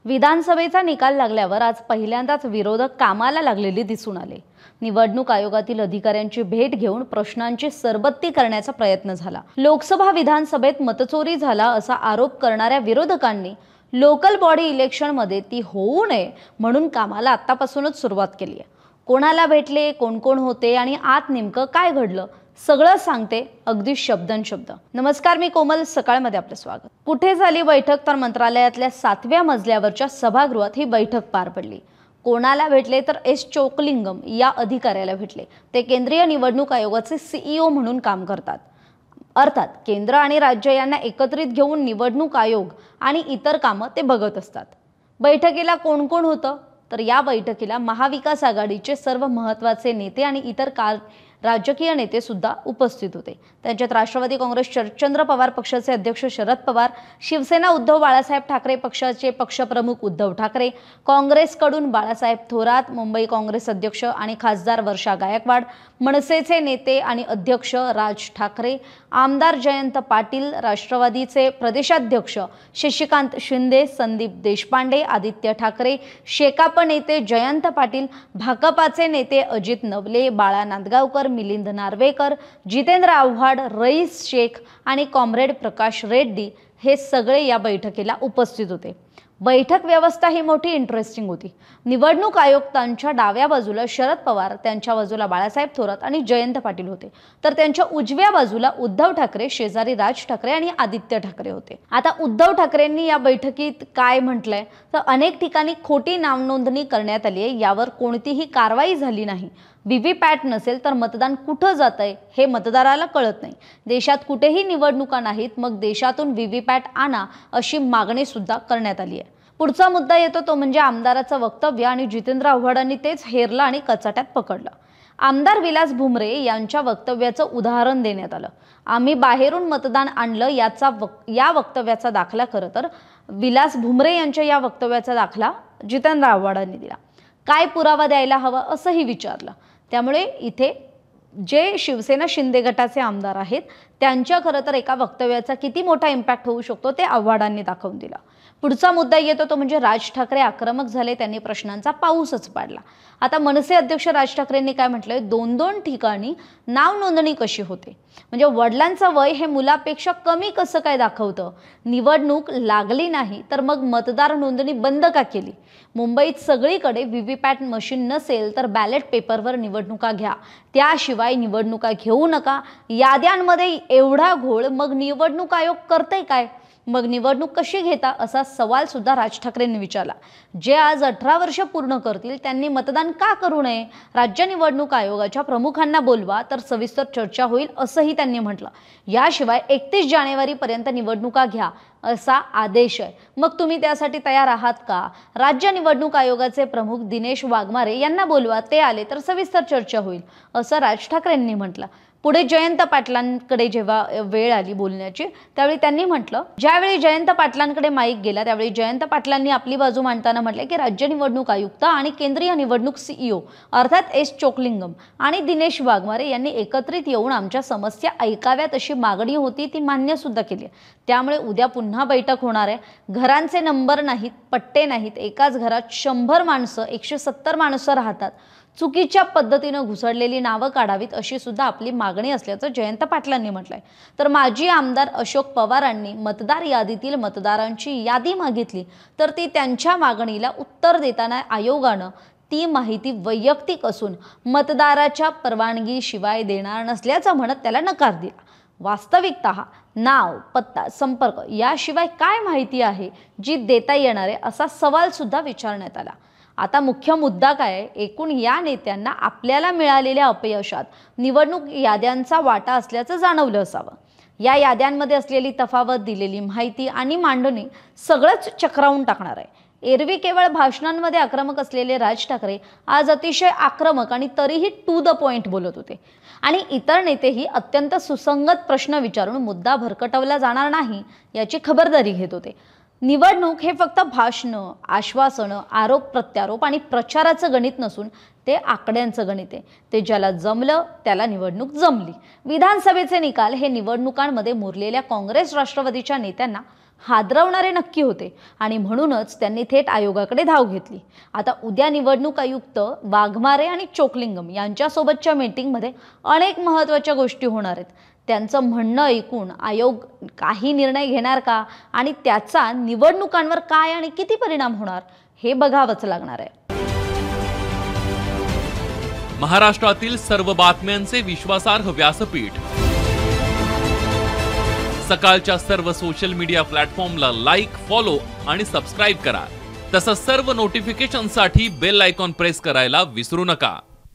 विधानसभेचा निकाल लागल्यावर आज पहिल्यांदाच विरोधक कामाला लागलेले दिसून आले। निवडणूक आयोगातील अधिकाऱ्यांची भेट घेऊन प्रश्नांची सरबत्ती करण्याचा प्रयत्न झाला। लोकसभा विधानसभेत मतचोरी झाला असा आरोप करणाऱ्या विरोधकांनी लोकल बॉडी इलेक्शन मध्ये ती होऊ नये म्हणून कामाला आतापासूनच सुरुवात केली आहे। कोणाला भेटले, कोण कोण होते आणि आत नेमकं काय घडलं सगळं सांगते अगदी शब्दन शब्द। नमस्कार, मी कोमल, सकाळमध्ये आपलं स्वागत। कुठे झाली बैठक? तर मंत्रालयातल्या 7व्या मजल्यावरच्या सभागृहात ही बैठक पार पडली। कोणाला भेटले तर एस चोकलिंगम या अधिकाऱ्याला भेटले। ते केंद्रीय निवडणूक आयोगाचे सीईओ म्हणून काम करतात। अर्थात केंद्र आणि राज्य यांना एकत्रित घेऊन निवडणूक आयोग आणि इतर कामं ते बघत असतात। बैठकीला कोण कोण होतं? तर या बैठकीला महाविकास आघाडीचे सर्व महत्त्वाचे नेते आणि इतर राजकीय नेते सुद्धा उपस्थित होते। त्यांच्यात राष्ट्रवादी काँग्रेस शरदचंद्र पवार पक्षाचे अध्यक्ष शरद पवार, शिवसेना उद्धव बाळासाहेब ठाकरे पक्षाचे पक्षप्रमुख उद्धव ठाकरे, काँग्रेसकडून बाळासाहेब थोरात, मुंबई काँग्रेस अध्यक्ष आणि खासदार वर्षा गायकवाड, मनसेचे नेते आणि अध्यक्ष राज ठाकरे, आमदार जयंत पाटील, राष्ट्रवादीचे प्रदेशाध्यक्ष शशिकांत शिंदे, संदीप देशपांडे, आदित्य ठाकरे, शेकाप नेते जयंत पाटील, भाकपाचे नेते अजित नवले, बाळा नांदगावकर, मिलिंद नार्वेकर, जितेंद्र आव्हाड, रईस शेख आणि कॉम्रेड प्रकाश रेड्डी हे सगळे या बैठकीला उपस्थित होते। बैठक व्यवस्था ही मोठी इंटरेस्टिंग होती। निवडणूक आयुक्तांच्या डाव्या बाजूला शरद पवार, त्यांच्या बाजूला बाळासाहेब थोरात आणि जयंत पाटील होते, तर त्यांच्या उजव्या बाजूला उद्धव ठाकरे, शेजारी राज ठाकरे आणि आदित्य ठाकरे होते। आता उद्धव ठाकरेंनी या बैठकीत काय म्हटलंय तर अनेक ठिकाणी खोटी नावनोंदणी करण्यात आली आहे, यावर कोणतीही कारवाई झाली नाही। व्हीव्हीपॅट नसेल तर मतदान कुठं जातंय हे मतदाराला कळत नाही। देशात कुठेही निवडणुका नाहीत, मग देशातून व्हीव्हीपॅट आणा अशी मागणी सुद्धा करण्यात आली आहे। पुढचा मुद्दा येतो तो म्हणजे आमदाराचं वक्तव्य आणि जितेंद्र आव्हाडांनी तेच हेरलं आणि कचाट्यात पकडलं। आमदार विलास भुमरे यांच्या वक्तव्याचं उदाहरण देण्यात आलं। आम्ही बाहेरून मतदान आणलं या वक्तव्याचा दाखला खरं तर विलास भुमरे यांच्या या वक्तव्याचा दाखला जितेंद्र आव्हाडांनी दिला। काय पुरावा द्यायला हवा असंही विचारलं। त्यामुळे इथे जे शिवसेना शिंदे गटाचे आमदार आहेत त्यांच्या खरं तर एका वक्तव्याचा किती मोठा इम्पॅक्ट होऊ शकतो ते आव्हाडांनी दाखवून दिला। पुढचा मुद्दा येतो तो म्हणजे राज ठाकरे आक्रमक झाले, त्यांनी प्रश्नांचा पाऊसच पाडला। आता मनसे अध्यक्ष राज ठाकरेंनी काय म्हटलंय, 2-2 ठिकाणी नाव नोंदणी कशी होते, म्हणजे वडिलांचं वय हे मुलापेक्षा कमी कसं काय दाखवतं? निवडणूक लागली नाही तर मग मतदार नोंदणी बंद का केली? मुंबईत सगळीकडे व्हीव्हीपॅट मशीन नसेल तर बॅलेट पेपरवर निवडणुका घ्या, त्याशिवाय निवडणुका घेऊ नका। याद्यांमध्ये एवढा घोळ, मग निवडणूक आयोग करतंय काय? मग निवडणूक कशी घेता असा सवाल सुद्धा राज ठाकरेंनी विचारला। जे आज 18 वर्ष पूर्ण करतील त्यांनी मतदान का करू नये? राज्य निवडणूक आयोगाच्या प्रमुखांना बोलवा तर सविस्तर चर्चा होईल असंही त्यांनी म्हटलं। याशिवाय 31 जानेवारीपर्यंत निवडणुका घ्या असा आदेश आहे, मग तुम्ही त्यासाठी तयार आहात का? राज्य निवडणूक आयोगाचे प्रमुख दिनेश वाघमारे यांना बोलवा, ते आले तर सविस्तर चर्चा होईल असं राज ठाकरेंनी म्हटलं। पुढे जयंत पाटलांकडे जेव्हा वेळ आली बोलण्याची त्यावेळी त्यांनी म्हटलं, ज्यावेळी जयंत पाटलांकडे माईक गेला त्यावेळी जयंत पाटलांनी आपली बाजू मांडताना म्हटले की राज्य निवडणूक आयुक्त आणि केंद्रीय निवडणूक सीईओ अर्थात एस चोकलिंगम आणि दिनेश वाघमारे यांनी एकत्रित येऊन आमच्या समस्या ऐकाव्यात अशी मागणी होती, ती मान्य सुद्धा केली। त्यामुळे उद्या पुन्हा बैठक होणार आहे। घरांचे नंबर नाहीत, पट्टे नाहीत, एकाच घरात 100 माणसं 170 माणसं राहतात, चुकीच्या पद्धतीने घुसडलेली नावं काढावीत अशी सुद्धा आपली मागणी असल्याचं जयंत पाटलांनी म्हटलंय। तर माजी आमदार अशोक पवारांनी मतदार यादीतील मतदारांची यादी मागितली तर ती त्यांच्या मागणीला उत्तर देताना आयोगानं ती माहिती वैयक्तिक असून मतदाराच्या परवानगीशिवाय देणार नसल्याचं म्हणत त्याला नकार दिला। वास्तविकतः नाव, पत्ता, संपर्क याशिवाय काय माहिती आहे जी देता येणार आहे असा सवाल सुद्धा विचारण्यात आला। आता मुख्य मुद्दा काय आहे? एकूण या नेत्यांना आपल्याला मिळालेल्या अपयशात निवडणूक याद्यांचा वाटा असल्याचं जाणवलं असावं। या याद्यांमध्ये असलेली तफावत, दिलेली माहिती आणि मांडणी सगळंच चक्रावून टाकणार आहे। एरवी केवळ भाषणांमध्ये आक्रमक असलेले राज ठाकरे आज अतिशय आक्रमक आणि तरीही टू द पॉइंट बोलत होते आणि इतर नेतेही अत्यंत सुसंगत प्रश्न विचारून मुद्दा भरकटवला जाणार नाही याची खबरदारी घेत होते। निवडणूक हे फक्त भाषणं, आश्वासनं, आरोप प्रत्यारोप आणि प्रचाराचं गणित नसून ते आकड्यांचं गणित आहे। ते ज्याला जमलं त्याला निवडणूक जमली। विधानसभेचे निकाल हे निवडणुकांमध्ये मुरलेल्या काँग्रेस राष्ट्रवादीच्या नेत्यांना हादरवणारे नक्की होते आणि म्हणूनच त्यांनी थेट आयोगाकडे धाव घेतली. आता उद्या निवडणूक आयुक्त वाघमारे आणि चोक्लिंगम यांच्यासोबतच्या मीटिंगमध्ये अनेक महत्त्वाच्या गोष्टी होणार आहेत. त्यांचं म्हणणं ऐकून आयोग काही निर्णय घेणार का आणि त्याचा निवडणुकांवर काय आणि किती परिणाम होणार हे बघावंच लागणार आहे. महाराष्ट्रातील सर्व बातम्यांचे विश्वासार्ह व्यासपीठ सकाळच्या सर्व सोशल मीडिया प्लॅटफॉर्मला लाईक, फॉलो आणि सबस्क्राईब करा. तसंच सर्व नोटिफिकेशनसाठी बेल आयकॉन प्रेस करायला विसरू नका.